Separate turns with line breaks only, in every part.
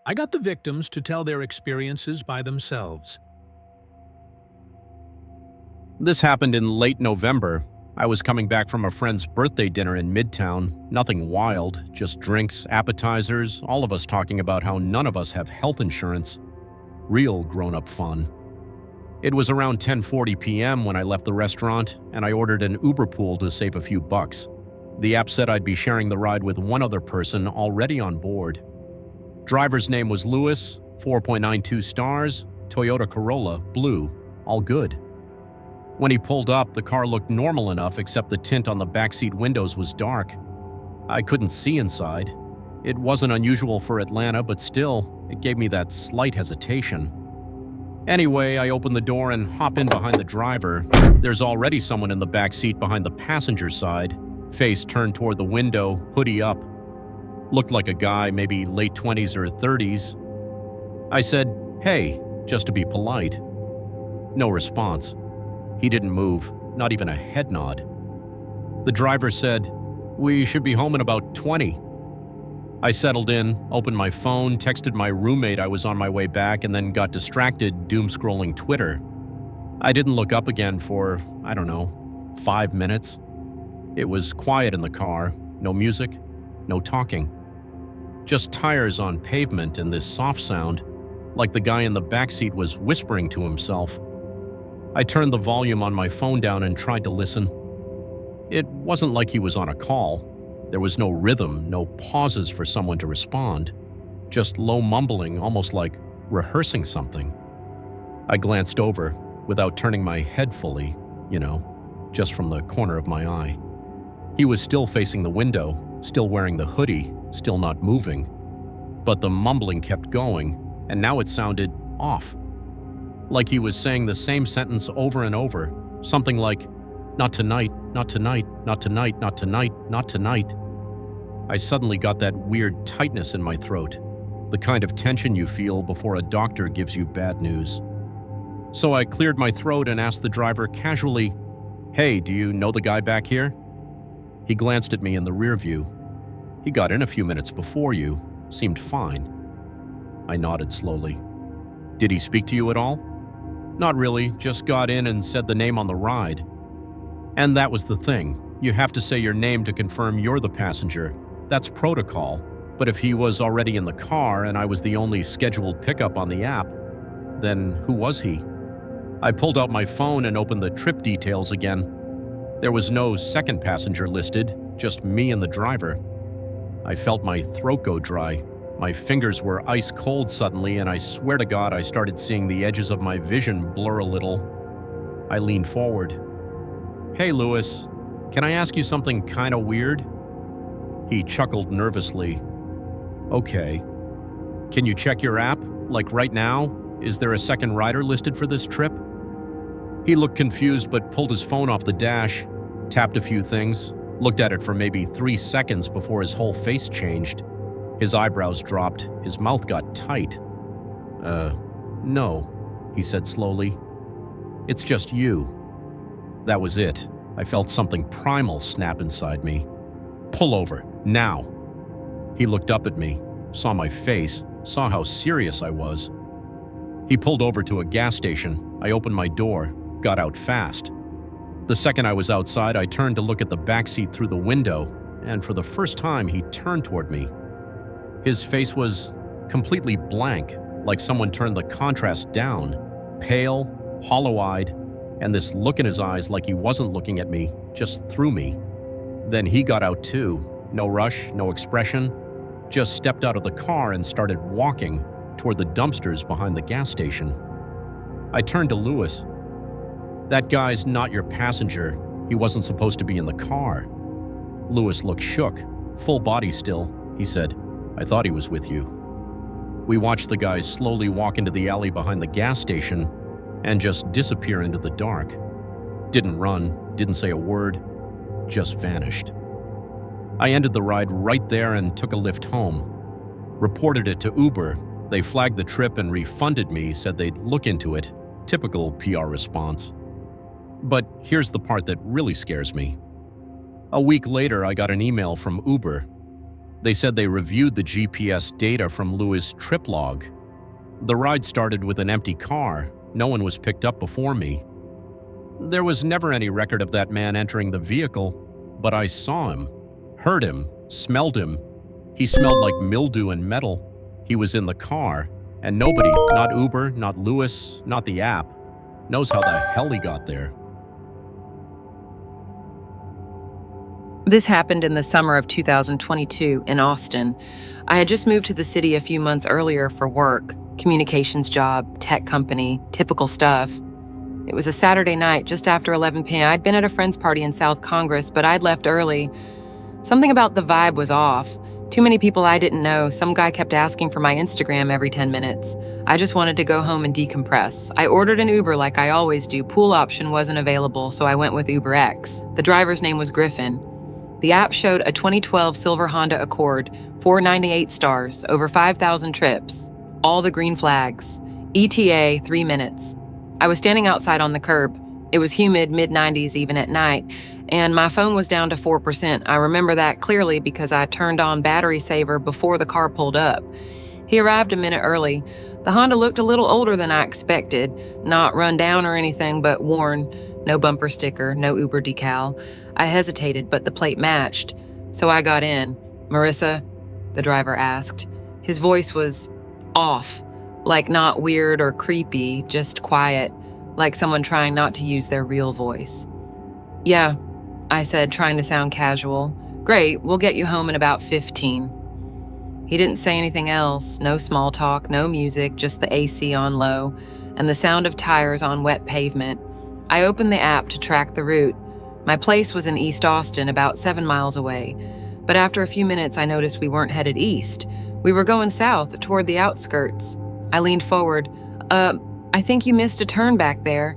I got the victims to tell their experiences by themselves.
This happened in late November. I was coming back from a friend's birthday dinner in Midtown. Nothing wild, just drinks, appetizers, all of us talking about how none of us have health insurance. Real grown-up fun. It was around 10:40 p.m. when I left the restaurant, and I ordered an Uber pool to save a few bucks. The app said I'd be sharing the ride with one other person already on board. Driver's name was Lewis, 4.92 stars, Toyota Corolla, blue, all good. When he pulled up, the car looked normal enough except the tint on the backseat windows was dark. I couldn't see inside. It wasn't unusual for Atlanta, but still, it gave me that slight hesitation. Anyway, I open the door and hop in behind the driver. There's already someone in the back seat behind the passenger side, face turned toward the window, hoodie up. Looked like a guy, maybe late 20s or 30s. I said, "Hey," just to be polite. No response. He didn't move, not even a head nod. The driver said, "We should be home in about 20. I settled in, opened my phone, texted my roommate I was on my way back, and then got distracted doom-scrolling Twitter. I didn't look up again for, 5 minutes. It was quiet in the car, no music, no talking. Just tires on pavement and this soft sound, like the guy in the backseat was whispering to himself. I turned the volume on my phone down and tried to listen. It wasn't like he was on a call. There was no rhythm, no pauses for someone to respond. Just low mumbling, almost like rehearsing something. I glanced over, without turning my head fully, just from the corner of my eye. He was still facing the window, still wearing the hoodie, still not moving. But the mumbling kept going, and now it sounded off. Like he was saying the same sentence over and over, something like, "Not tonight, not tonight, not tonight, not tonight, not tonight." I suddenly got that weird tightness in my throat, the kind of tension you feel before a doctor gives you bad news. So I cleared my throat and asked the driver casually, "Hey, do you know the guy back here?" He glanced at me in the rear view. "He got in a few minutes before you, seemed fine." I nodded slowly. "Did he speak to you at all?" "Not really, just got in and said the name on the ride." And that was the thing. You have to say your name to confirm you're the passenger. That's protocol. But if he was already in the car and I was the only scheduled pickup on the app, then who was he? I pulled out my phone and opened the trip details again. There was no second passenger listed, just me and the driver. I felt my throat go dry. My fingers were ice cold suddenly, and I swear to God I started seeing the edges of my vision blur a little. I leaned forward. "Hey, Lewis, can I ask you something kinda weird?" He chuckled nervously. "Okay. Can you check your app? Like right now? Is there a second rider listed for this trip?" He looked confused but pulled his phone off the dash, tapped a few things, looked at it for maybe 3 seconds before his whole face changed. His eyebrows dropped, his mouth got tight. No," he said slowly. "It's just you." That was it. I felt something primal snap inside me. "Pull over, now." He looked up at me, saw my face, saw how serious I was. He pulled over to a gas station. I opened my door, got out fast. The second I was outside, I turned to look at the backseat through the window, and for the first time, he turned toward me. His face was completely blank, like someone turned the contrast down, pale, hollow-eyed, and this look in his eyes like he wasn't looking at me, just through me. Then he got out too. No rush, no expression, just stepped out of the car and started walking toward the dumpsters behind the gas station. I turned to Lewis. "That guy's not your passenger. He wasn't supposed to be in the car." Lewis looked shook, full body still. He said, "I thought he was with you." We watched the guy slowly walk into the alley behind the gas station and just disappear into the dark. Didn't run, didn't say a word, just vanished. I ended the ride right there and took a lift home. Reported it to Uber. They flagged the trip and refunded me, said they'd look into it. Typical PR response. But here's the part that really scares me. A week later, I got an email from Uber. They said they reviewed the GPS data from Louis' trip log. The ride started with an empty car. No one was picked up before me. There was never any record of that man entering the vehicle, but I saw him, heard him, smelled him. He smelled like mildew and metal. He was in the car, and nobody, not Uber, not Louis, not the app, knows how the hell he got there.
This happened in the summer of 2022 in Austin. I had just moved to the city a few months earlier for work, communications job, tech company, typical stuff. It was a Saturday night just after 11 p.m. I'd been at a friend's party in South Congress, but I'd left early. Something about the vibe was off. Too many people I didn't know. Some guy kept asking for my Instagram every 10 minutes. I just wanted to go home and decompress. I ordered an Uber like I always do. Pool option wasn't available, so I went with UberX. The driver's name was Griffin. The app showed a 2012 silver Honda Accord, 498 stars, over 5,000 trips, all the green flags, ETA 3 minutes. I was standing outside on the curb. It was humid, mid-90s even at night, and my phone was down to 4%. I remember that clearly because I turned on battery saver before the car pulled up. He arrived a minute early. The Honda looked a little older than I expected, not run down or anything, but worn. No bumper sticker, no Uber decal. I hesitated, but the plate matched, so I got in. "Marissa?" the driver asked. His voice was off, like not weird or creepy, just quiet, like someone trying not to use their real voice. "Yeah," I said, trying to sound casual. "Great, we'll get you home in about 15. He didn't say anything else, no small talk, no music, just the AC on low, and the sound of tires on wet pavement. I opened the app to track the route. My place was in East Austin, about 7 miles away. But after a few minutes, I noticed we weren't headed east. We were going south, toward the outskirts. I leaned forward. I think you missed a turn back there."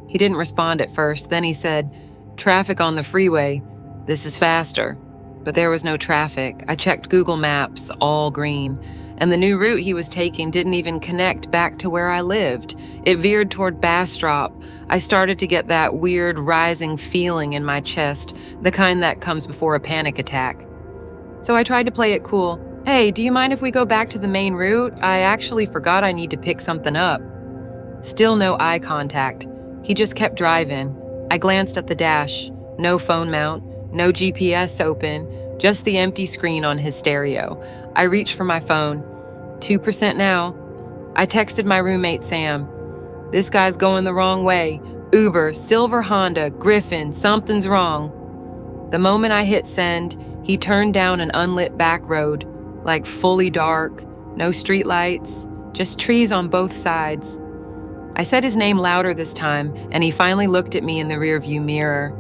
He didn't respond at first. Then he said, "Traffic on the freeway. This is faster." But there was no traffic. I checked Google Maps, all green. And the new route he was taking didn't even connect back to where I lived. It veered toward Bastrop. I started to get that weird rising feeling in my chest, the kind that comes before a panic attack. So I tried to play it cool. "Hey, do you mind if we go back to the main route? I actually forgot I need to pick something up." Still no eye contact. He just kept driving. I glanced at the dash. No phone mount, no GPS open, just the empty screen on his stereo. I reached for my phone. 2% now. I texted my roommate Sam. "This guy's going the wrong way. Uber, silver Honda, Griffin, something's wrong." The moment I hit send, he turned down an unlit back road, like fully dark, no streetlights, just trees on both sides. I said his name louder this time, and he finally looked at me in the rearview mirror.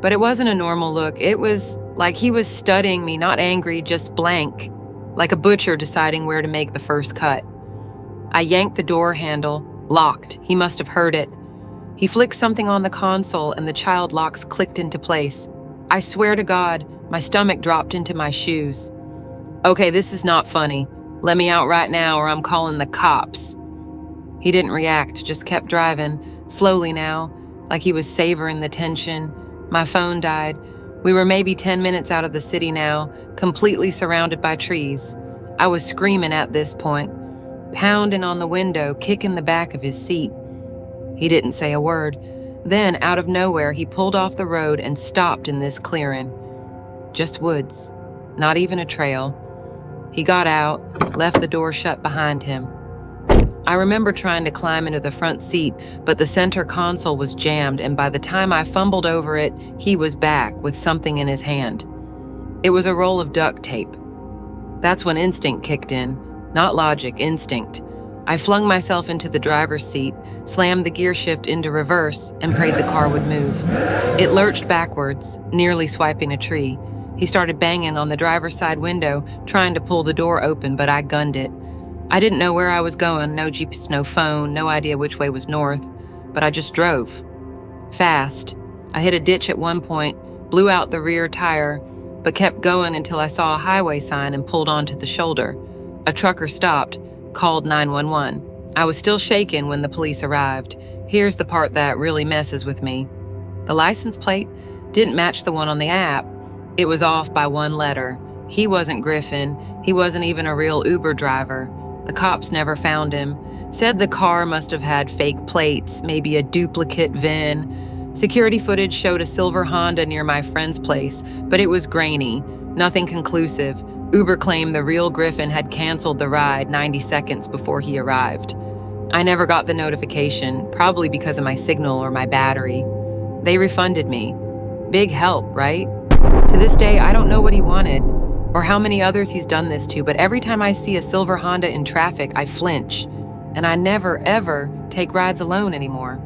But it wasn't a normal look. It was like he was studying me, not angry, just blank, like a butcher deciding where to make the first cut. I yanked the door handle, locked. He must have heard it. He flicked something on the console, and the child locks clicked into place. I swear to God, my stomach dropped into my shoes. "Okay, this is not funny. Let me out right now or I'm calling the cops." He didn't react, just kept driving, slowly now, like he was savoring the tension. My phone died. We were maybe 10 minutes out of the city now, completely surrounded by trees. I was screaming at this point, pounding on the window, kicking the back of his seat. He didn't say a word. Then, out of nowhere, he pulled off the road and stopped in this clearing. Just woods, not even a trail. He got out, left the door shut behind him. I remember trying to climb into the front seat, but the center console was jammed, and by the time I fumbled over it, he was back with something in his hand. It was a roll of duct tape. That's when instinct kicked in, not logic, instinct. I flung myself into the driver's seat, slammed the gear shift into reverse, and prayed the car would move. It lurched backwards, nearly swiping a tree. He started banging on the driver's side window, trying to pull the door open, but I gunned it. I didn't know where I was going, no GPS, no phone, no idea which way was north, but I just drove. Fast. I hit a ditch at one point, blew out the rear tire, but kept going until I saw a highway sign and pulled onto the shoulder. A trucker stopped, called 911. I was still shaken when the police arrived. Here's the part that really messes with me. The license plate didn't match the one on the app. It was off by one letter. He wasn't Griffin. He wasn't even a real Uber driver. The cops never found him. Said the car must have had fake plates, maybe a duplicate VIN. Security footage showed a silver Honda near my friend's place, but it was grainy, nothing conclusive. Uber claimed the real Griffin had canceled the ride 90 seconds before he arrived. I never got the notification, probably because of my signal or my battery. They refunded me. Big help, right? To this day, I don't know what he wanted or how many others he's done this to, but every time I see a silver Honda in traffic, I flinch. And I never, ever take rides alone anymore.